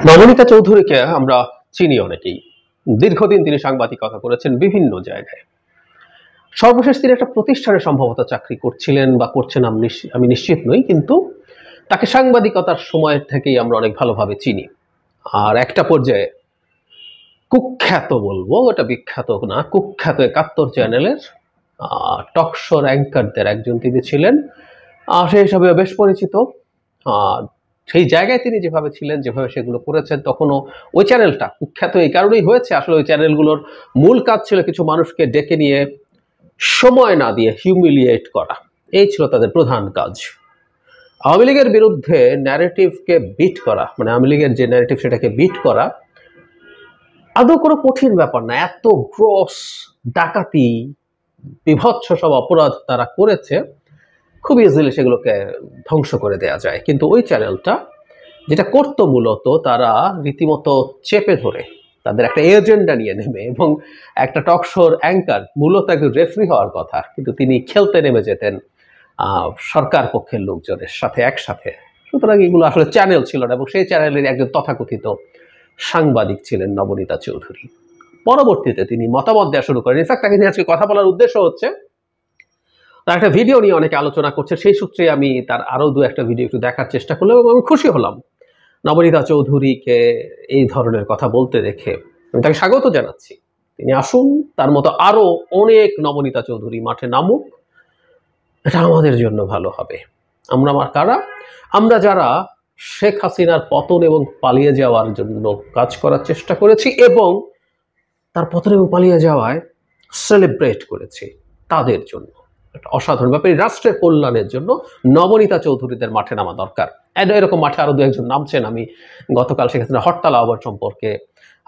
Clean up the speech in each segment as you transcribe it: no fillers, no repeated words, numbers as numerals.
নবনীতা চৌধুরীকে আমরা চিনি অনেকেই। দীর্ঘদিন তিনি সাংবাদিকতা করেছেন বিভিন্ন জায়গায়। সর্বশেষ তিনি একটা প্রতিষ্ঠানে সম্ভবত চাকরি করছিলেন বা করছেন, আমি নিশ্চিত নই, কিন্তু তাকে সাংবাদিকতার সময় থেকেই আমরা অনেক ভালোভাবে চিনি। আর একটা পর্যায়ে কুখ্যাত, বলবো এটা বিখ্যাত না, কুখ্যাত একাত্তর চ্যানেলের টকশোর অ্যাঙ্কারদের একজন তিনি ছিলেন। সেই হিসাবে বেশ পরিচিত। সেই জায়গায় তিনি যেভাবে ছিলেন, যেভাবে সেগুলো করেছেন, তখনও ওই চ্যানেলটা কুখ্যাত এই কারণেই হয়েছে, আসলে ওই চ্যানেলগুলোর মূল কাজ ছিল কিছু মানুষকে ডেকে নিয়ে সময় না দিয়ে হিউমিলিয়েট করা। এই ছিল তাদের প্রধান কাজ। আওয়ামী লীগের বিরুদ্ধে ন্যারেটিভকে বিট করা, মানে আওয়ামী লীগের যে ন্যারেটিভ সেটাকে বিট করা আদৌ কোনো কঠিন ব্যাপার না। এত গ্রস ডাকাতি, বিভৎস সব অপরাধ তারা করেছে, খুব ইজিলি সেগুলোকে ধ্বংস করে দেওয়া যায়। কিন্তু ওই চ্যানেলটা যেটা করতো, মূলত তারা রীতিমতো চেপে ধরে তাদের একটা এজেন্ডা নিয়ে নেমে, এবং একটা টকশোর অ্যাঙ্কার মূলত একজন রেফারি হওয়ার কথা, কিন্তু তিনি খেলতে নেমে যেতেন সরকার পক্ষের লোকজনের সাথে একসাথে। সুতরাং এগুলো আসলে চ্যানেল ছিল না, এবং সেই চ্যানেলের একজন তথাকথিত সাংবাদিক ছিলেন নবনীতা চৌধুরী। পরবর্তীতে তিনি মতামত দেওয়া শুরু করেন। ইনফ্যাক্ট তাকে নিয়ে আজকে কথা বলার উদ্দেশ্য হচ্ছে, তার একটা ভিডিও নিয়ে অনেকে আলোচনা করছে, সেই সূত্রে আমি তার আরও দু একটা ভিডিও একটু দেখার চেষ্টা করলাম, এবং আমি খুশি হলাম নবনীতা চৌধুরীকে এই ধরনের কথা বলতে দেখে। আমি তাকে স্বাগত জানাচ্ছি। তিনি আসুন, তার মতো আরও অনেক নবনীতা চৌধুরী মাঠে নামুক। এটা আমাদের জন্য ভালো হবে। আমরা কারা? আমরা যারা শেখ হাসিনার পতন এবং পালিয়ে যাওয়ার জন্য কাজ করার চেষ্টা করেছি, এবং তার পতন এবং পালিয়ে যাওয়ায় সেলিব্রেট করেছি, তাদের জন্য একটা অসাধারণ ব্যাপার। রাষ্ট্রের কল্যাণের জন্য নবনীতা চৌধুরীদের মাঠে নামা দরকার। এরকম মাঠে আরো দু একজন নামছেন। আমি গতকাল শেখ হাসিনা হরতাল আহ্বান সম্পর্কে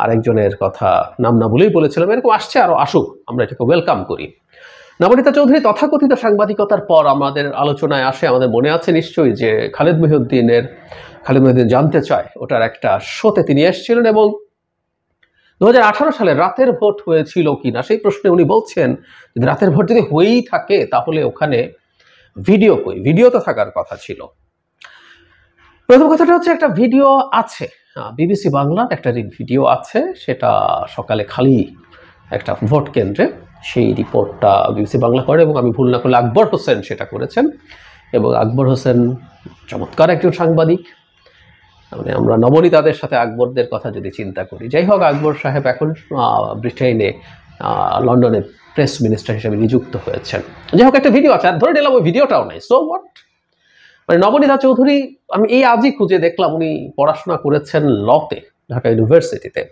আরেকজনের কথা নাম না বলেই বলেছিলাম, এরকম আসছে, আরো আসুক, আমরা এটাকে ওয়েলকাম করি। নবনীতা চৌধুরী তথাকথিত সাংবাদিকতার পর আমাদের আলোচনায় আসে, আমাদের মনে আছে নিশ্চয়ই, যে খালেদ মহিউদ্দিন জানতে চায়, ওটার একটা শোতে তিনি এসেছিলেন, এবং 2018 সালে রাতের ভোট হয়েছিল কিনা সেই প্রশ্নে উনি বলছেন, যদি রাতের ভোট যদি হয়েই থাকে তাহলে ওখানে ভিডিও কই? ভিডিও তো থাকার কথা ছিল। প্রথম কথাটা হচ্ছে, একটা ভিডিও আছে, বিবিসি বাংলার একটা ভিডিও আছে, সেটা সকালে খালি একটা ভোট কেন্দ্রে, সেই রিপোর্টটা বিবিসি বাংলা করে, এবং আমি ভুল না করলে আকবর হোসেন সেটা করেছেন। এবং আকবর হোসেন চমৎকার একজন সাংবাদিক। মানে আমরা নবনীতাদের সাথে আকবরদের কথা যদি চিন্তা করি, যাই হোক, আকবর সাহেব এখন ব্রিটেনে লন্ডনে প্রেস মিনিস্টার হিসেবে নিযুক্ত হয়েছেন। যাই হোক, একটা ভিডিও আছে, আর ধরে নিলাম ওই ভিডিওটাও নাই, সো হোয়াট। মানে নবনীতা চৌধুরী, আমি এই আজই খুঁজে দেখলাম, উনি পড়াশোনা করেছেন লতে, ঢাকা ইউনিভার্সিটিতে।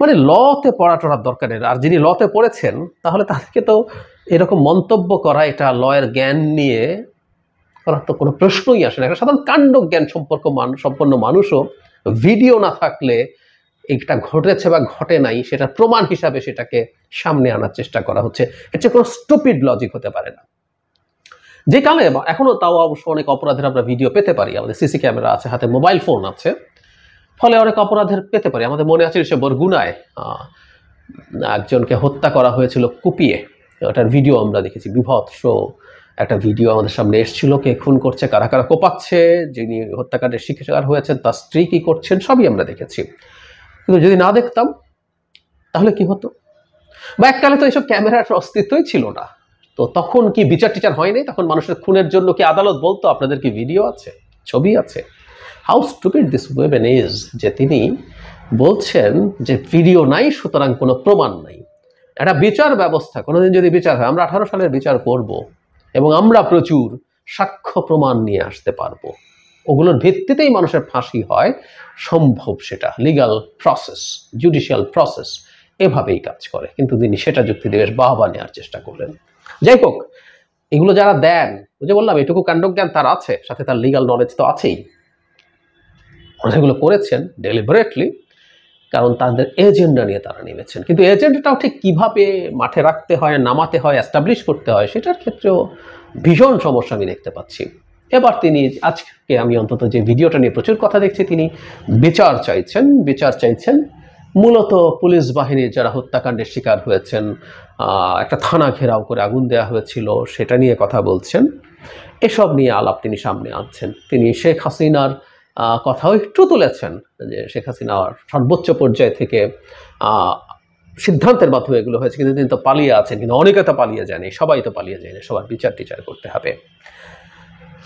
মানে লতে পড়াটোর দরকার নেই। আর যিনি লতে পড়েছেন, তাহলে তাদেরকে তো এরকম মন্তব্য করা, এটা লয়ের জ্ঞান নিয়ে করার তো কোনো প্রশ্নই আসে না। একটা সাধারণ কাণ্ড জ্ঞান সম্পন্ন মানুষও ভিডিও না থাকলে এটা ঘটেছে বা ঘটে নাই সেটা প্রমাণ হিসাবে সেটাকে সামনে আনার চেষ্টা করা হচ্ছে। এর চেয়ে কোনো স্টুপিড লজিক হতে পারে না। যে কালে এখনো তাও অবশ্য অনেক অপরাধের আমরা ভিডিও পেতে পারি, আমাদের সিসি ক্যামেরা আছে, হাতে মোবাইল ফোন আছে, ফলে অনেক অপরাধের পেতে পারি। আমাদের মনে আছে সে বরগুনায় একজনকে হত্যা করা হয়েছিল কুপিয়ে, ওটার ভিডিও আমরা দেখেছি। বিভৎস একটা ভিডিও আমাদের সামনে এসেছিল, কে খুন করছে, কারা কারা কোপাচ্ছে, যিনি হত্যাকাণ্ডের শিকার হয়েছেন তার স্ত্রী কি করছেন, সবই আমরা দেখেছি। কিন্তু যদি না দেখতাম তাহলে কি হতো? বা এককালে তো এইসব ক্যামেরার অস্তিত্বই ছিল না, তো তখন কি বিচার টিচার হয়নি? তখন মানুষের খুনের জন্য কি আদালত বলতো আপনাদের কি ভিডিও আছে, ছবি আছে? হাউ স্টুপিড দিস ওয়েবেন ইজ, যে তিনি বলছেন যে ভিডিও নাই, সুতরাং কোনো প্রমাণ নাই। একটা বিচার ব্যবস্থা, কোনোদিন যদি বিচার হয়, আমরা 18 সালের বিচার করব, এবং আমরা প্রচুর সাক্ষ্য প্রমাণ নিয়ে আসতে পারবো, ওগুলোর ভিত্তিতেই মানুষের ফাঁসি হয়, সম্ভব সেটা লিগ্যাল প্রসেস, জুডিশিয়াল প্রসেস এভাবেই কাজ করে। কিন্তু তিনি সেটা যুক্তি দিয়ে বাহবা নেওয়ার চেষ্টা করলেন। যাই হোক, এগুলো যারা দেন, যে বললাম এটুকু কাণ্ডজ্ঞান তার আছে, সাথে তার লিগ্যাল নলেজ তো আছেই। সেগুলো করেছেন ডেলিবারেটলি, কারণ তাদের এজেন্ডা নিয়ে তারা নেমেছেন। কিন্তু এজেন্ডাটাও ঠিক কিভাবে মাঠে রাখতে হয়, নামাতে হয়, এস্টাবলিশ করতে হয়, সেটার ক্ষেত্রেও ভীষণ সমস্যা আমি দেখতে পাচ্ছি। এবার তিনি, আজকে আমি অন্তত যে ভিডিওটা নিয়ে প্রচুর কথা দেখছি, তিনি বিচার চাইছেন মূলত পুলিশ বাহিনীর যারা হত্যাকাণ্ডের শিকার হয়েছেন, একটা থানা ঘেরাও করে আগুন দেওয়া হয়েছিল, সেটা নিয়ে কথা বলছেন। এসব নিয়ে আলাপ তিনি সামনে আনছেন। তিনি শেখ হাসিনার কথাও একটু তুলেছেন যে শেখ হাসিনার সর্বোচ্চ পর্যায় থেকে সিদ্ধান্তের মাধ্যমে এগুলো হয়েছে, কিন্তু তিনি তো পালিয়ে আছেন, কিন্তু অনেকে তো পালিয়ে যায়নি, সবাই তো পালিয়ে যায়নি, সবার বিচার টিচার করতে হবে।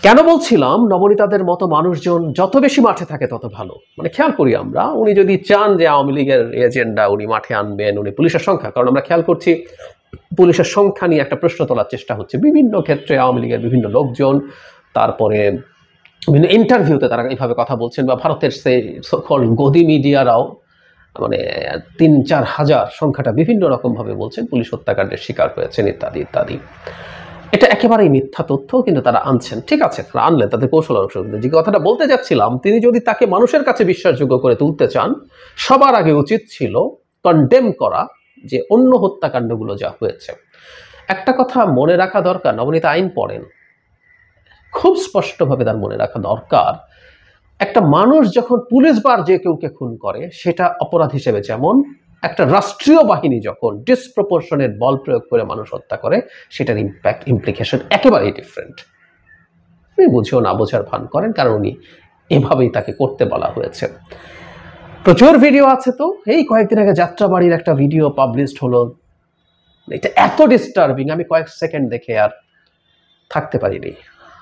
কেন বলছিলাম নবনীতাদের মতো মানুষজন যত বেশি মাঠে থাকে তত ভালো। মানে খেয়াল করি আমরা, উনি যদি চান যে আওয়ামী লীগের এজেন্ডা উনি মাঠে আনবেন, উনি পুলিশের সংখ্যা, কারণ আমরা খেয়াল করছি পুলিশের সংখ্যা নিয়ে একটা প্রশ্ন তোলার চেষ্টা হচ্ছে বিভিন্ন ক্ষেত্রে, আওয়ামী লীগের বিভিন্ন লোকজন, তারপরে বিভিন্ন ইন্টারভিউতে তারা এইভাবে কথা বলছেন, বা ভারতের সেই সকল গদি মিডিয়ারাও মানে ৩-৪ হাজার সংখ্যাটা বিভিন্ন রকমভাবে বলছেন পুলিশ হত্যাকাণ্ডের শিকার হয়েছেন ইত্যাদি ইত্যাদি। এটা একেবারেই মিথ্যা তথ্য, কিন্তু তারা আনছেন, ঠিক আছে, তারা আনলেন, তাদের কৌশল অংশ। যে কথাটা বলতে যাচ্ছিলাম, তিনি যদি তাকে মানুষের কাছে বিশ্বাসযোগ্য করে তুলতে চান, সবার আগে উচিত ছিল কন্ডেম করা যে অন্য হত্যাকাণ্ডগুলো যা হয়েছে। একটা কথা মনে রাখা দরকার, নবনীতা আইন পড়েন, খুব স্পষ্টভাবে তার মনে রাখা দরকার, একটা মানুষ যখন পুলিশ বার যে কেউকে খুন করে সেটা অপরাধ হিসেবে যেমন, একটা রাষ্ট্রীয় বাহিনী যখন ডিসপ্রপোর্শনেট বল প্রয়োগ করে মানুষ হত্যা করে সেটার ইম্প্যাক্ট ইমপ্লিকেশন একেবারেই ডিফারেন্ট। উনি বুঝেও না বোঝার ভান করেন, কারণ উনি এভাবেই তাকে করতে বলা হয়েছে। প্রচুর ভিডিও আছে, তো এই কয়েকদিন আগে যাত্রাবাড়ির একটা ভিডিও পাবলিশড হলো, এটা এত ডিস্টার্বিং, আমি কয়েক সেকেন্ড দেখে আর থাকতে পারিনি।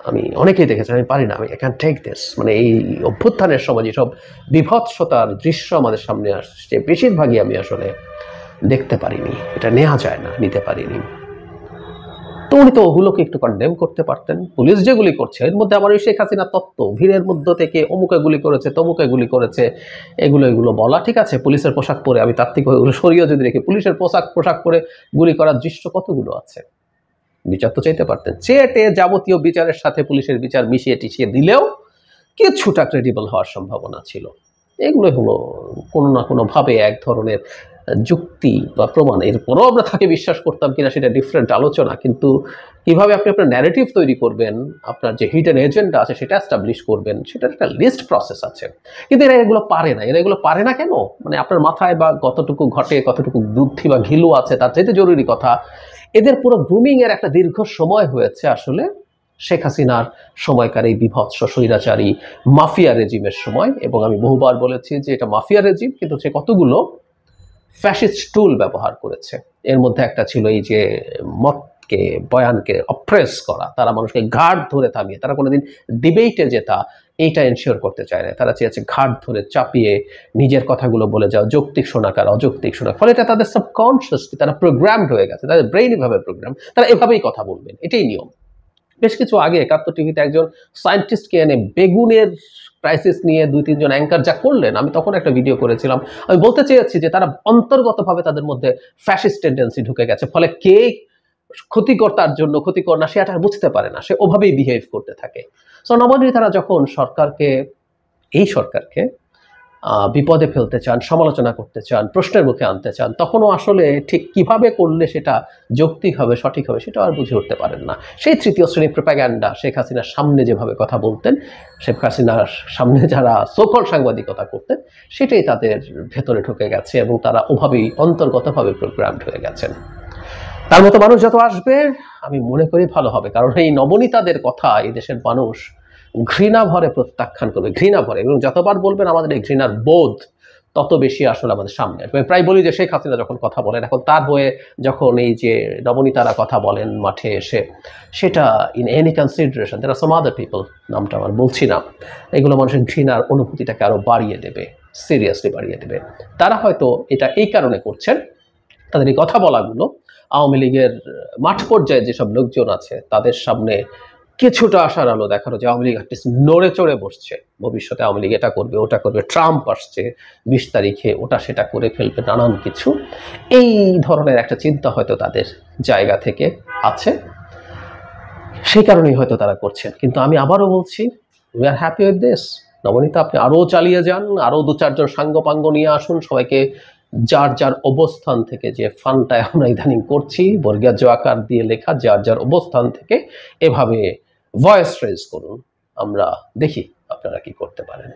আমি অনেকেই দেখেছি, আমি পারি না, আমি আই ক্যান টেক দিস। মানে এই অভ্যুত্থানের সময় যেসব বিভৎসতার দৃশ্য আমাদের সামনে আসছে বেশিরভাগই আমি আসলে দেখতে পারিনি, এটা নেওয়া যায় না, নিতে পারিনি। তো উনি তো ওগুলোকে একটু কন্ডেম করতে পারতেন। পুলিশ যেগুলি করছে এর মধ্যে আমার ওই শেখ হাসিনা তত্ত্ব, ভিড়ের মধ্যে থেকে অমুকে গুলি করেছে, তমুকে গুলি করেছে, এগুলো বলা ঠিক আছে। পুলিশের পোশাক পরে, আমি তাত্ত্বিক ওগুলো সরিয়ে যদি রেখে, পুলিশের পোশাক পরে গুলি করার দৃশ্য কতগুলো আছে। বিচার তো চাইতে পারতেন, চেটে যাবতীয় বিচারের সাথে পুলিশের বিচার মিশিয়ে টিশিয়ে দিলেও কিছুটা ক্রেডিবল হওয়ার সম্ভাবনা ছিল। এগুলো হলো কোনো না কোনোভাবে এক ধরনের যুক্তি বা প্রমাণ। এরপরও আমরা তাকে বিশ্বাস করতাম কিনা সেটা ডিফারেন্ট আলোচনা, কিন্তু কিভাবে আপনি আপনার ন্যারেটিভ তৈরি করবেন, আপনার যে হিডেন এজেন্ডা আছে সেটা এস্টাবলিশ করবেন, সেটার একটা লিস্ট প্রসেস আছে। কিন্তু এরা এগুলো পারে না। এগুলো পারে না কেন? মানে আপনার মাথায় বা কতটুকু ঘটে, কতটুকু বুদ্ধি বা ঘিলু আছে, তার চাইতে জরুরি কথা, এদের পুরো গ্রুমিং এর একটা দীর্ঘ সময় হয়েছে আসলে শেখ হাসিনার সময়কার এই বিভৎস স্বৈরাচারী মাফিয়া রেজিমের সময়। এবং আমি বহুবার বলেছি যে এটা মাফিয়া রেজিম, কিন্তু সে কতগুলো ফ্যাসিস্ট টুল ব্যবহার করেছে। এর মধ্যে একটা ছিল এই যে মতকে, বয়ানকে অপ্রেস করা, তারা মানুষকে ঘাট ধরে থামিয়ে, তারা কোনোদিন ডিবেটে যেটা এইটা এনশিওর করতে চায় না, তারা চেয়েছে ঘাট ধরে চাপিয়ে নিজের কথাগুলো বলে যাও, যৌক্তিক শোনাকার অযৌক্তিক শোনা, ফলে এটা তাদের সাবকনশিয়াসলি তারা প্রোগ্রামড হয়ে গেছে, তাদের ব্রেইন এভাবে প্রোগ্রাম, তারা এভাবেই কথা বলবেন, এটাই নিয়ম। বেশ কিছু আগে একাত্তর টিভিতে একজন সায়েন্টিস্টকে এনে বেগুনের ক্রাইসিস নিয়ে 2-3 জন অ্যাঙ্কার যা করলেন, আমি তখন একটা ভিডিও করেছিলাম। আমি বলতে চেয়েছি যে তারা অন্তর্গতভাবে তাদের মধ্যে ফ্যাসিস্ট টেন্ডেন্সি ঢুকে গেছে, ফলে কে ক্ষতিকর তার জন্য ক্ষতিকর না সেটা বুঝতে পারে না, সে ওভাবেই বিহেভ করতে থাকে। সো নবনীত তারা যখন এই সরকারকে বিপদে ফেলতে চান, সমালোচনা করতে চান, প্রশ্নের মুখে আনতে চান, তখনও আসলে ঠিক কিভাবে করলে সেটা যৌক্তিক হবে, সঠিক হবে, সেটা আর বুঝে উঠতে পারেন না। সেই তৃতীয় শ্রেণীর প্রোপাগ্যান্ডা শেখ হাসিনার সামনে যেভাবে কথা বলতেন, শেখ হাসিনার সামনে যারা সোকল সাংবাদিকতা করতেন, সেটাই তাদের ভেতরে ঢুকে গেছে এবং তারা ওভাবেই অন্তর্গতভাবে প্রোগ্রামড হয়ে গেছেন। তার মতো মানুষ যত আসবে আমি মনে করি ভালো হবে, কারণ এই নবনীতাদের কথা এই দেশের মানুষ ঘৃণা ভরে প্রত্যাখ্যান করবে, ঘৃণা ভরে, এবং যতবার বলবেন আমাদের এই ঘৃণার বোধ তত বেশি আসলে আমাদের সামনে আসবে। প্রায় বলি যে শেখ হাসিনা যখন কথা বলেন, এখন তার হয়ে যখন এই যে নবনীতারা কথা বলেন মাঠে এসে, সেটা in any consideration there are some other people, নামটা আমার বলছি না, এগুলো মানুষের ঘৃণার অনুভূতিটাকে আরো বাড়িয়ে দেবে, সিরিয়াসলি বাড়িয়ে দেবে। তারা হয়তো এটা এই কারণে করছেন, তাদের এই কথা বলাগুলো আওয়ামী লীগের মাঠ পর্যায়ে যেসব লোকজন আছে তাদের সামনে কিছুটা আশার আলো দেখানো, যে আওয়ামী লীগ আর্টিস্ট নড়ে চড়ে বসছে, ভবিষ্যতে আওয়ামী লীগ এটা করবে, ওটা করবে, ট্রাম্প আসছে 20 তারিখে, ওটা সেটা করে ফেলবে, নানান কিছু, এই ধরনের একটা চিন্তা হয়তো তাদের জায়গা থেকে আছে, সেই কারণেই হয়তো তারা করছেন। কিন্তু আমি আবারও বলছি, we are happy with this. Nabanita, আপনি আরও চালিয়ে যান, আরও 2-4 জন সাঙ্গপাঙ্গ নিয়ে আসুন, সবাইকে যার যার অবস্থান থেকে, যে ফানটা আমরা ইদানিং করছি বর্গীয় আকার দিয়ে লেখা, যার যার অবস্থান থেকে এভাবে ভয়েস রেজ করুন, আমরা দেখি আপনারা কি করতে পারেন।